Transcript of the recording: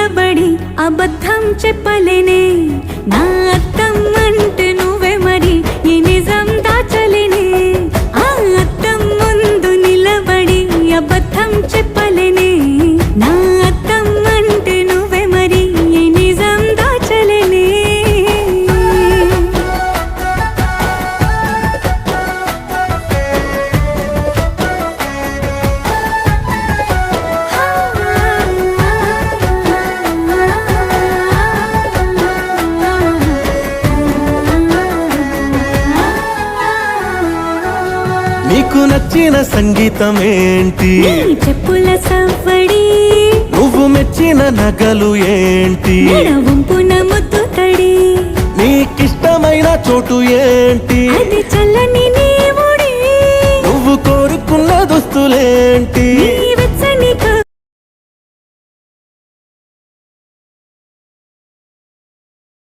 నిలబడి అబద్ధం చెప్పలేనే నా అద్దం అంటే నువ్వే మరి ఈ నిజం దాచలేనే ఆ అద్దం ముందు నిలబడి అబద్ధం చెప్పలేనే నా అద్దం అంటే నువ్వే మరి ఈ నిజం దాచలేనే నీకు నచ్చిన సంగీతం ఏంటి నీ చెప్పుల సవ్వడి నువ్వు మెచ్చిన నగలు ఏంటి వంపున ముద్దు తడి నీకిష్టమైన చోటు ఏంటి అది